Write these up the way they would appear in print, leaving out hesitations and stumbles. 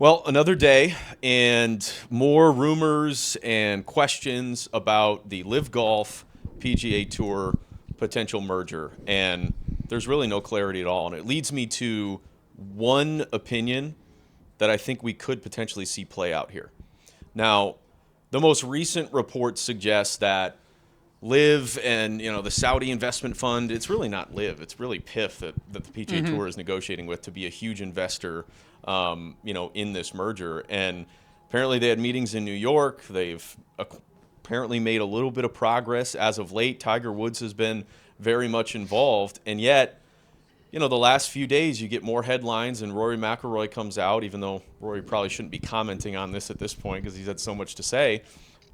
Well, another day and more rumors and questions about the Liv Golf PGA Tour potential merger. And there's really no clarity at all. And it leads me to one opinion that I think we could potentially see play out here. Now, the most recent reports suggest that Liv and the Saudi investment fund, it's really not Liv, it's really PIF that the PGA Tour is negotiating with to be a huge investor in this merger. And apparently they had meetings in New York. They've apparently made a little bit of progress as of late. Tiger Woods has been very much involved. And yet, the last few days you get more headlines and Rory McIlroy comes out, even though Rory probably shouldn't be commenting on this at this point because he's had so much to say.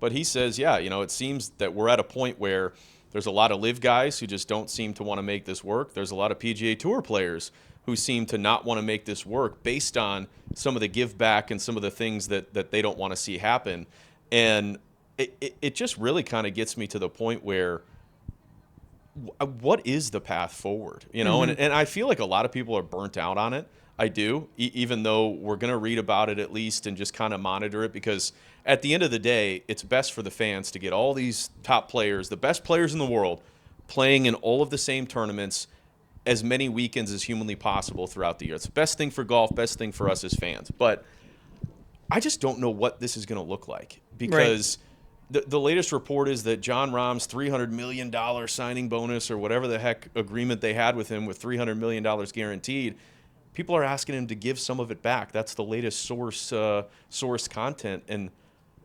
But he says, it seems that we're at a point where there's a lot of Liv guys who just don't seem to want to make this work. There's a lot of PGA Tour players who seem to not want to make this work based on some of the give back and some of the things that they don't want to see happen. And it just really kind of gets me to the point where what is the path forward? And I feel like a lot of people are burnt out on it. I do, even though we're going to read about it at least and just kind of monitor it, because at the end of the day, it's best for the fans to get all these top players, the best players in the world, playing in all of the same tournaments as many weekends as humanly possible throughout the year. It's the best thing for golf, best thing for us as fans. But I just don't know what this is going to look like, because the latest report is that Jon Rahm's $300 million signing bonus, or whatever the heck agreement they had with him with $300 million guaranteed, people are asking him to give some of it back. That's the latest source content. And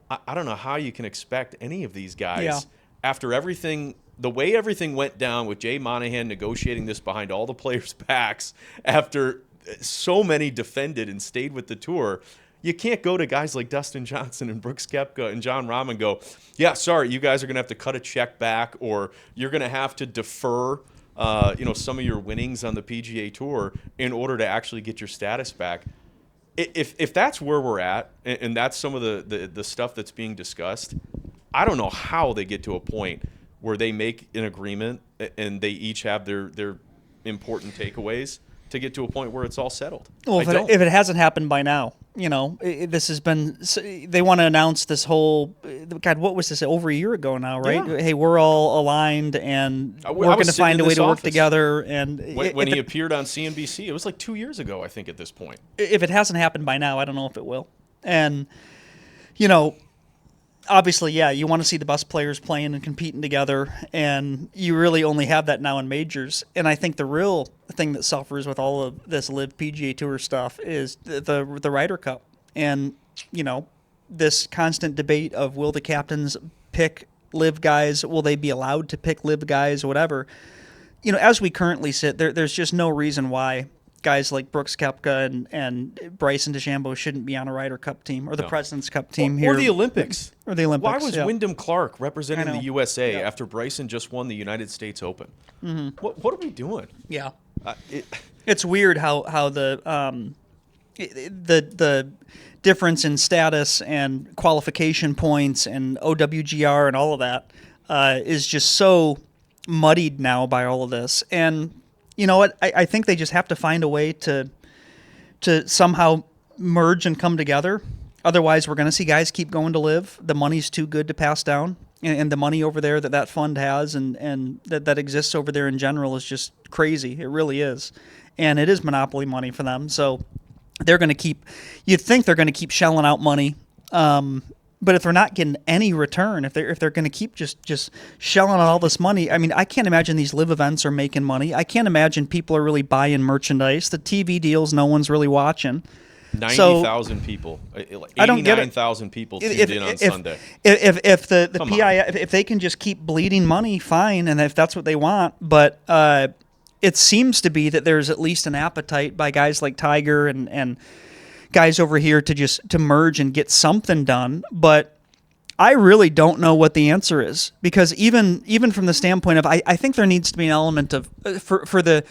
I don't know how you can expect any of these guys after everything, the way everything went down with Jay Monahan negotiating this behind all the players' backs, after so many defended and stayed with the tour. You can't go to guys like Dustin Johnson and Brooks Koepka and Jon Rahm and go, yeah, sorry, you guys are going to have to cut a check back, or you're going to have to defer some of your winnings on the PGA Tour in order to actually get your status back. If that's where we're at, and that's some of the stuff that's being discussed, I don't know how they get to a point where they make an agreement and they each have their important takeaways to get to a point where it's all settled. Well, if it hasn't happened by now, this has been, they want to announce this whole, God, what was this, over a year ago now, right? Yeah. Hey, we're all aligned and we're going to find a way to work together. And when he appeared on CNBC, it was like 2 years ago, I think, at this point. If it hasn't happened by now, I don't know if it will. And, obviously, you want to see the best players playing and competing together, and you really only have that now in majors. And I think the real thing that suffers with all of this Liv PGA Tour stuff is the Ryder Cup. And, this constant debate of, will the captains pick Liv guys? Will they be allowed to pick Liv guys? Whatever. As we currently sit, there's just no reason why guys like Brooks Koepka and Bryson DeChambeau shouldn't be on a Ryder Cup team, or the President's Cup team here. Or the Olympics. Or the Olympics. Why was Wyndham Clark representing the USA after Bryson just won the United States Open? Mm-hmm. What are we doing? Yeah. It's weird how the difference in status and qualification points and OWGR and all of that is just so muddied now by all of this. And you know what? I think they just have to find a way to somehow merge and come together. Otherwise, we're going to see guys keep going to Liv. The money's too good to pass down. And the money over there that fund has and that exists over there in general is just crazy. It really is. And it is monopoly money for them. So they're going to keep – you'd think they're going to keep shelling out money. But if they're not getting any return, if they're going to keep just shelling out all this money, I mean, I can't imagine these Liv events are making money. I can't imagine people are really buying merchandise. The TV deals, no one's really watching. 90,000 people, 89,000 people tuned in on Sunday. If the PIF, if they can just keep bleeding money, fine, and if that's what they want. But it seems to be that there's at least an appetite by guys like Tiger and guys over here to merge and get something done. But I really don't know what the answer is, because even from the standpoint of I think there needs to be an element of for the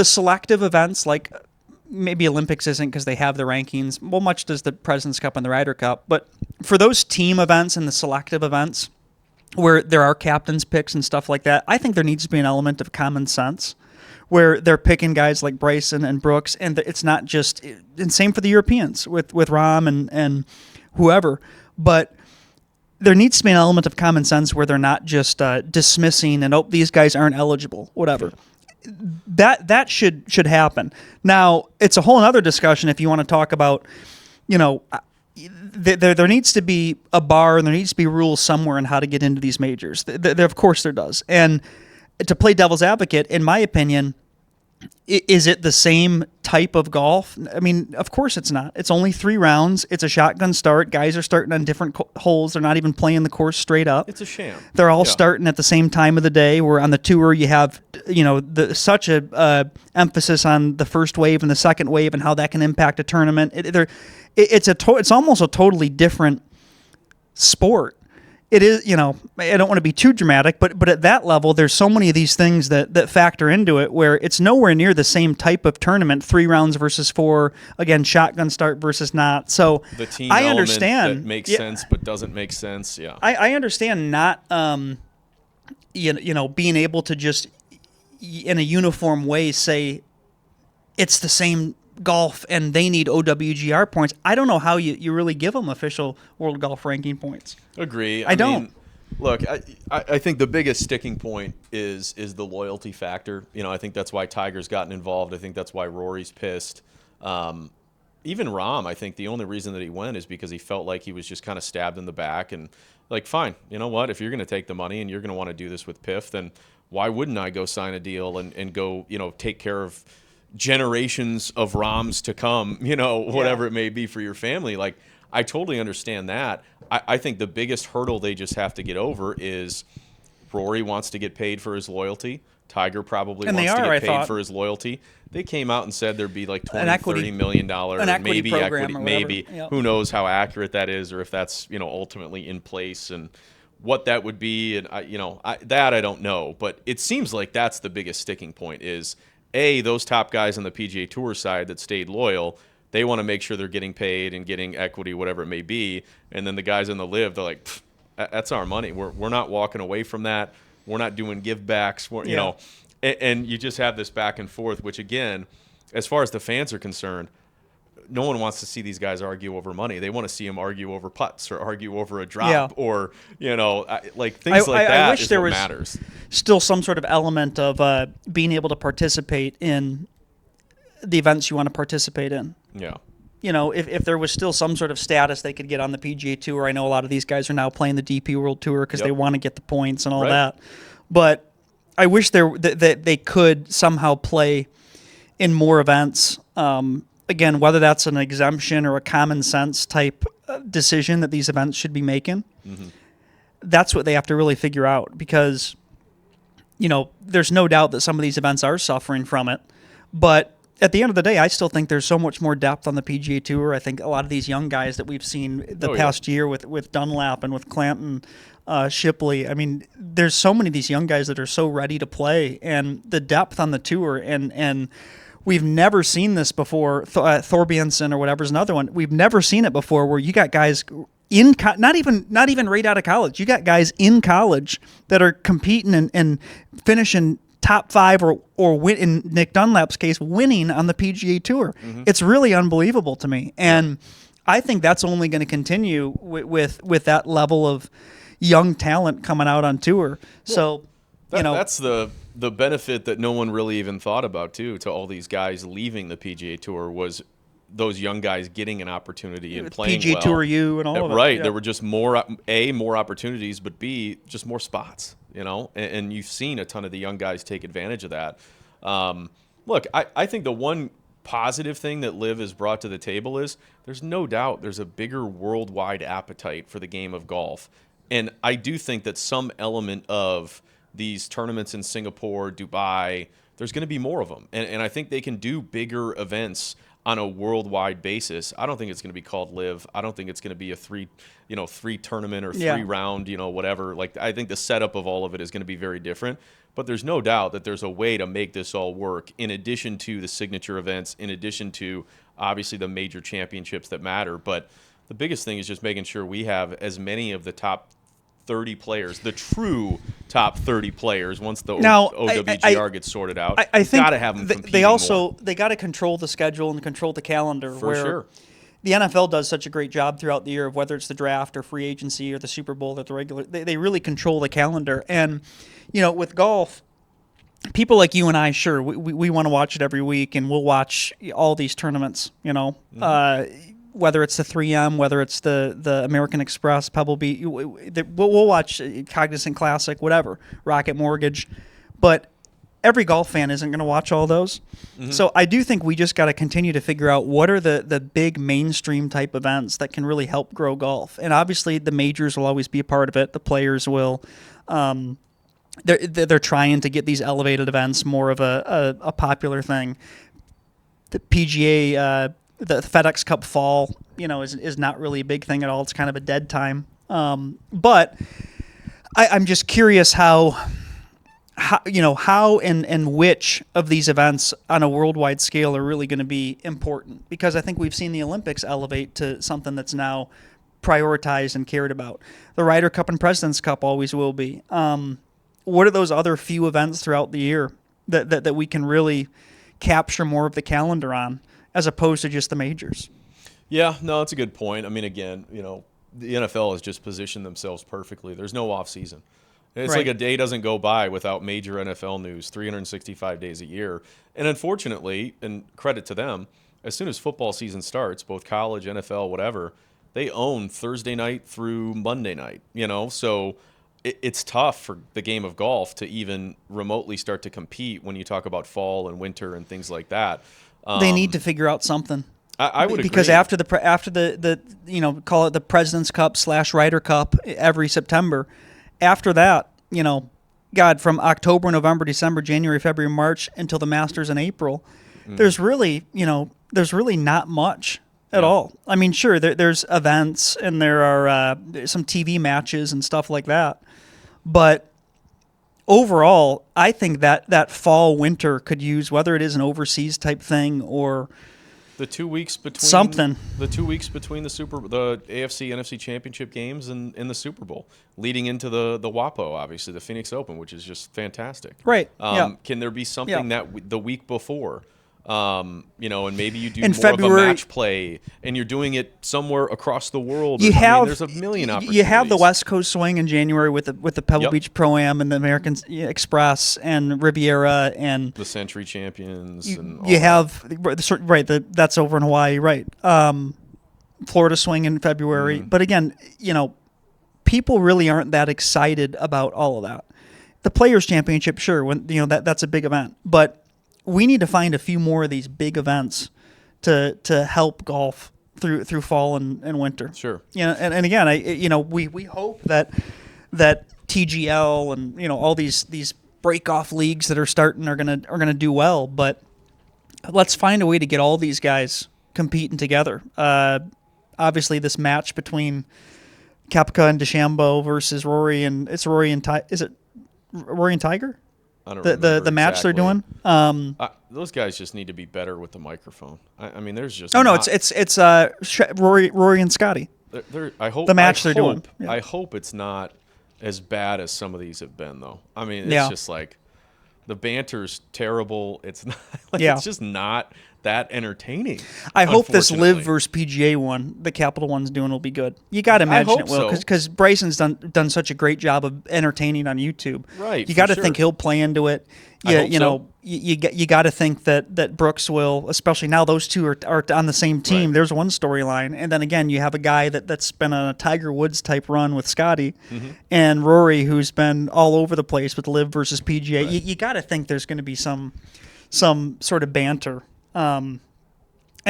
selective events, like maybe Olympics isn't because they have the rankings. Well, much does the President's Cup and the Ryder Cup. But for those team events and the selective events where there are captain's picks and stuff like that, I think there needs to be an element of common sense. where they're picking guys like Bryson and Brooks, and it's not just, and same for the Europeans with Rahm and whoever, but there needs to be an element of common sense where they're not just dismissing and, oh, these guys aren't eligible, whatever. That should happen. Now, it's a whole other discussion if you want to talk about, there needs to be a bar and there needs to be rules somewhere on how to get into these majors. Of course there does. And to play devil's advocate, in my opinion, is it the same type of golf? I mean, of course it's not. It's only 3 rounds. It's a shotgun start. Guys are starting on different holes. They're not even playing the course straight up. It's a sham. They're all starting at the same time of the day. Where on the tour you have, such a emphasis on the first wave and the second wave and how that can impact a tournament. It's almost a totally different sport. It is, I don't want to be too dramatic, but at that level, there's so many of these things that factor into it where it's nowhere near the same type of tournament, 3 rounds versus 4, again, shotgun start versus not. So the team I understand that makes sense but doesn't make sense. Yeah, I understand not, being able to just in a uniform way say it's the same golf and they need OWGR points. I don't know how you really give them official world golf ranking points. Agree. I don't. Look, I think the biggest sticking point is the loyalty factor. I think that's why Tiger's gotten involved. I think that's why Rory's pissed. Even Rahm, I think the only reason that he went is because he felt like he was just kind of stabbed in the back and like, fine, you know what? If you're going to take the money and you're going to want to do this with PIF, then why wouldn't I go sign a deal and go, take care of generations of Rahms to come, whatever it may be for your family. Like, I totally understand that. I think the biggest hurdle they just have to get over is Rory wants to get paid for his loyalty. Tiger probably wants to get paid for his loyalty. They came out and said there'd be like $20-30 million, maybe equity, maybe. Yep. Who knows how accurate that is or if that's, ultimately in place and what that would be. And, I don't know. But it seems like that's the biggest sticking point is, those top guys on the PGA Tour side that stayed loyal, they want to make sure they're getting paid and getting equity, whatever it may be. And then the guys on the Liv, they're like, that's our money. We're not walking away from that. We're not doing give backs. And you just have this back and forth, which again, as far as the fans are concerned, no one wants to see these guys argue over money. They want to see them argue over putts or argue over a drop or, like things like that. I wish there was matters. Still some sort of element of being able to participate in the events you want to participate in. Yeah. If there was still some sort of status they could get on the PGA Tour. I know a lot of these guys are now playing the DP World Tour because they want to get the points and all that. But I wish that they could somehow play in more events. Again, whether that's an exemption or a common sense type decision that these events should be making, that's what they have to really figure out because, there's no doubt that some of these events are suffering from it. But at the end of the day, I still think there's so much more depth on the PGA Tour. I think a lot of these young guys that we've seen the past year with Dunlap and with Clanton, Shipley, I mean, there's so many of these young guys that are so ready to play and the depth on the tour and we've never seen this before. Thorbjornsen or whatever's another one. We've never seen it before where you got guys in not even right out of college. You got guys in college that are competing and finishing top 5 or win, in Nick Dunlap's case, winning on the PGA Tour. It's really unbelievable to me, and I think that's only going to continue with that level of young talent coming out on tour. So, that's the benefit that no one really even thought about too. To all these guys leaving the PGA Tour was those young guys getting an opportunity and playing PGA well. Tour U and all of it. Right, there were just more opportunities, but B, just more spots. And you've seen a ton of the young guys take advantage of that. Look, I think the one positive thing that Liv has brought to the table is there's no doubt there's a bigger worldwide appetite for the game of golf. And I do think that some element of these tournaments in Singapore, Dubai, there's going to be more of them. And I think they can do bigger events on a worldwide basis. I don't think it's going to be called Liv. I don't think it's going to be a three tournament or 3 round, whatever. Like, I think the setup of all of it is going to be very different. But there's no doubt that there's a way to make this all work in addition to the signature events, in addition to obviously the major championships that matter. But the biggest thing is just making sure we have as many of the top 30 players, the true top 30 players, once the Now, OWGR gets sorted out. I think got to have them competing they also more. they got to control the schedule and control the calendar. For where sure. The NFL does such a great job throughout the year of whether it's the draft or free agency or the Super Bowl or the regular. They really control the calendar. And, with golf, people like you and I, sure, we want to watch it every week, and we'll watch all these tournaments, whether it's the 3M, whether it's the American Express, Pebble Beach. We'll watch Cognizant Classic, whatever, Rocket Mortgage. But every golf fan isn't going to watch all those. Mm-hmm. So I do think we just got to continue to figure out what are the big mainstream type events that can really help grow golf. And obviously the majors will always be a part of it. The players will. They're trying to get these elevated events more of a popular thing. The PGA, the FedEx Cup Fall, is not really a big thing at all. It's kind of a dead time. But I'm just curious how and which of these events on a worldwide scale are really going to be important, because I think we've seen the Olympics elevate to something that's now prioritized and cared about. The Ryder Cup and President's Cup always will be. What are those other few events throughout the year that we can really capture more of the calendar on, as opposed to just the majors? Yeah, no, that's a good point. I mean, again, the NFL has just positioned themselves perfectly. There's no off season. It's Right. like a day doesn't go by without major NFL news, 365 days a year. And unfortunately, and credit to them, as soon as football season starts, both college, NFL, whatever, they own Thursday night through Monday night, So it's tough for the game of golf to even remotely start to compete when you talk about fall and winter and things like that. They need to figure out something. I would agree. Because after the call it the President's Cup / Ryder Cup every September, after that, God, from October, November, December, January, February, March until the Masters in April, there's really not much at all. I mean, sure, there's events and there are some TV matches and stuff like that, but overall, I think that fall winter could use, whether it is an overseas type thing or the 2 weeks between something. The 2 weeks between the AFC NFC Championship games and the Super Bowl, leading into the WAPO, obviously the Phoenix Open, which is just fantastic. Right. Can there be something that the week before, and maybe you do In more February, of a match play, and you're doing it somewhere across the world? There's a million opportunities. You have the West Coast swing in January with the Pebble Yep. Beach Pro-Am and the American Express and Riviera and the Century Champions. that's over in Hawaii, right? Florida swing in February, but again, people really aren't that excited about all of that. The Players Championship, sure, when that's a big event, but we need to find a few more of these big events to help golf through fall and winter. Sure. And again, we hope that TGL and all these break off leagues that are starting are gonna do well, but let's find a way to get all these guys competing together. Obviously, this match between Koepka and DeChambeau versus Rory and is it Rory and Tiger? I don't remember The match exactly. they're doing. Those guys just need to be better with the microphone. I mean, there's just it's Rory and Scotty. I hope the match they're doing. Yeah. I hope it's not as bad as some of these have been, though. I mean, it's Yeah. just like the banter's terrible. It's not Yeah. it's just not that entertaining. I hope this unfortunately. Liv versus PGA one, the Capital one's doing, will be good. You got to imagine hope it will, so. because Bryson's done such a great job of entertaining on YouTube. Right, You for got to sure. think he'll play into it. I hope so. You got to think that Brooks will, especially now those two are on the same team. Right. There's one storyline, and then again you have a guy that's been on a Tiger Woods type run with Scotty, and Rory, who's been all over the place with Liv versus PGA. Right. You got to think there's going to be some sort of banter. And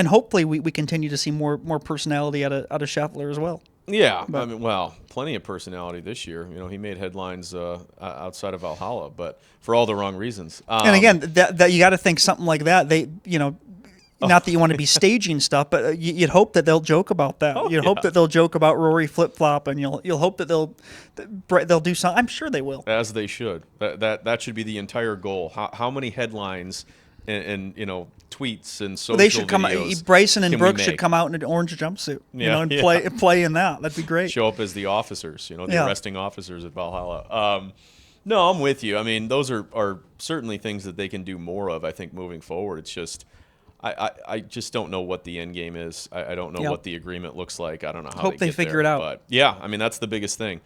hopefully we continue to see more personality out of Scheffler as well. Yeah, I mean, well, plenty of personality this year. He made headlines outside of Valhalla, but for all the wrong reasons. And again, that you got to think something like that. Not that you want to be staging stuff, but you'd hope that they'll joke about that. Oh, You'd hope that they'll joke about Rory flip flop, and you'll hope that they'll do something. I'm sure they will. As they should. That should be the entire goal. How many headlines and tweets and social They should come. videos Bryson and can we Brooks should make? come out in an orange jumpsuit, Yeah, and yeah. play in that. That'd be great. Show up as the officers, the Yeah. arresting officers at Valhalla. No, I'm with you. I mean, those are certainly things that they can do more of, I think, moving forward. It's just, I just don't know what the end game is. I don't know Yep. what the agreement looks like. I don't know how Hope they get figure there. it out. But yeah, I mean, that's the biggest thing.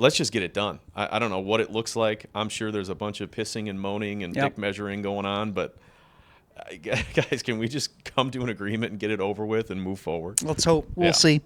Let's just get it done. I don't know what it looks like. I'm sure there's a bunch of pissing and moaning and Yep. dick measuring going on, but guys, can we just come to an agreement and get it over with and move forward? Let's hope. We'll Yeah. see.